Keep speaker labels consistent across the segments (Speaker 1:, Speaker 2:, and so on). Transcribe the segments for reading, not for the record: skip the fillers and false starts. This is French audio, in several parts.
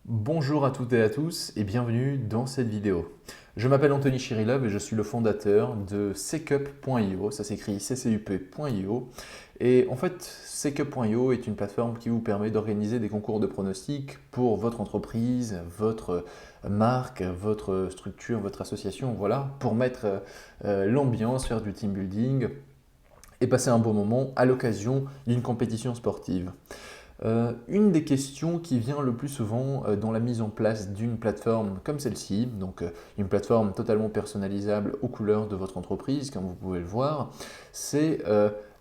Speaker 1: Bonjour à toutes et à tous et bienvenue dans cette vidéo. Je m'appelle Anthony Chirilov et je suis le fondateur de Secup.io, ça s'écrit ccup.io. Et en fait, Secup.io est une plateforme qui vous permet d'organiser des concours de pronostics pour votre entreprise, votre marque, votre structure, votre association, voilà, pour mettre l'ambiance, faire du team building et passer un bon moment à l'occasion d'une compétition sportive. Une des questions qui vient le plus souvent dans la mise en place d'une plateforme comme celle-ci, donc une plateforme totalement personnalisable aux couleurs de votre entreprise, comme vous pouvez le voir, c'est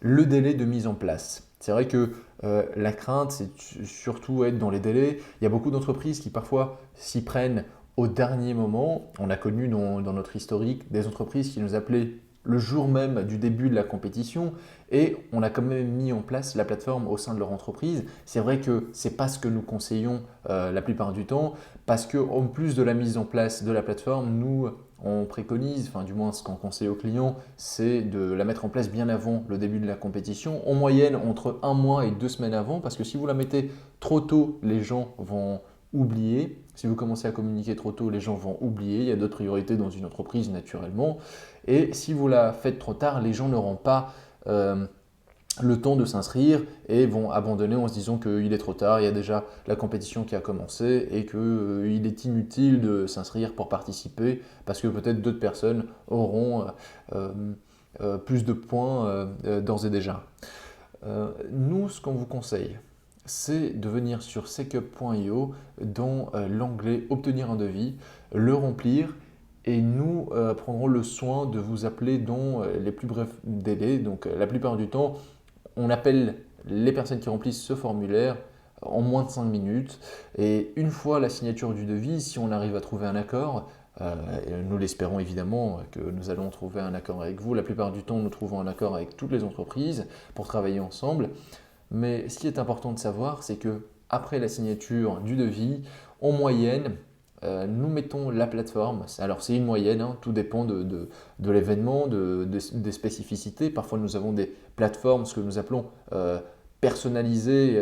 Speaker 1: le délai de mise en place. C'est vrai que la crainte, c'est surtout être dans les délais. Il y a beaucoup d'entreprises qui parfois s'y prennent au dernier moment. On a connu dans notre historique des entreprises qui nous appelaient le jour même du début de la compétition et on a quand même mis en place la plateforme au sein de leur entreprise. C'est vrai que ce n'est pas ce que nous conseillons la plupart du temps parce qu'en plus de la mise en place de la plateforme, nous on préconise, enfin du moins ce qu'on conseille aux clients, c'est de la mettre en place bien avant le début de la compétition, en moyenne entre un mois et 2 semaines avant, parce que si vous la mettez trop tôt, les gens vont oublier. Si vous commencez à communiquer trop tôt, les gens vont oublier. Il y a d'autres priorités dans une entreprise naturellement. Et si vous la faites trop tard, les gens n'auront pas le temps de s'inscrire et vont abandonner en se disant qu'il est trop tard, il y a déjà la compétition qui a commencé et qu'il est inutile de s'inscrire pour participer parce que peut-être d'autres personnes auront plus de points d'ores et déjà. Nous, ce qu'on vous conseille, c'est de venir sur secup.io dans l'onglet Obtenir un devis, le remplir et nous prendrons le soin de vous appeler dans les plus brefs délais. Donc la plupart du temps, on appelle les personnes qui remplissent ce formulaire en moins de 5 minutes. Et une fois la signature du devis, si on arrive à trouver un accord, et nous l'espérons évidemment que nous allons trouver un accord avec vous. La plupart du temps, nous trouvons un accord avec toutes les entreprises pour travailler ensemble. Mais ce qui est important de savoir, c'est que après la signature du devis, en moyenne, nous mettons la plateforme. Alors c'est une moyenne, hein, tout dépend de l'événement, des spécificités. Parfois nous avons des plateformes, ce que nous appelons personnalisées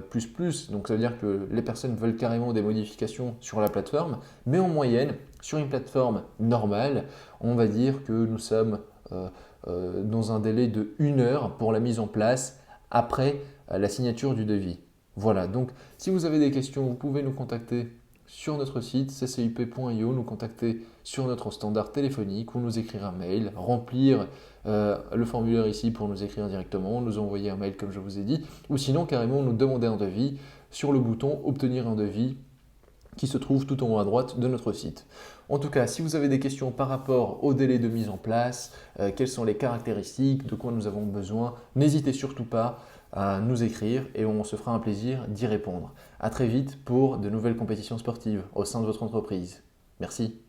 Speaker 1: plus plus. Donc ça veut dire que les personnes veulent carrément des modifications sur la plateforme. Mais en moyenne, sur une plateforme normale, on va dire que nous sommes dans un délai de 1 heure pour la mise en place après la signature du devis. Voilà, donc si vous avez des questions, vous pouvez nous contacter sur notre site ccup.io, nous contacter sur notre standard téléphonique ou nous écrire un mail, remplir le formulaire ici pour nous écrire directement, nous envoyer un mail comme je vous ai dit, ou sinon carrément nous demander un devis sur le bouton Obtenir un devis qui se trouve tout en haut à droite de notre site. En tout cas, si vous avez des questions par rapport au délai de mise en place, quelles sont les caractéristiques, de quoi nous avons besoin, n'hésitez surtout pas à nous écrire et on se fera un plaisir d'y répondre. À très vite pour de nouvelles compétitions sportives au sein de votre entreprise. Merci.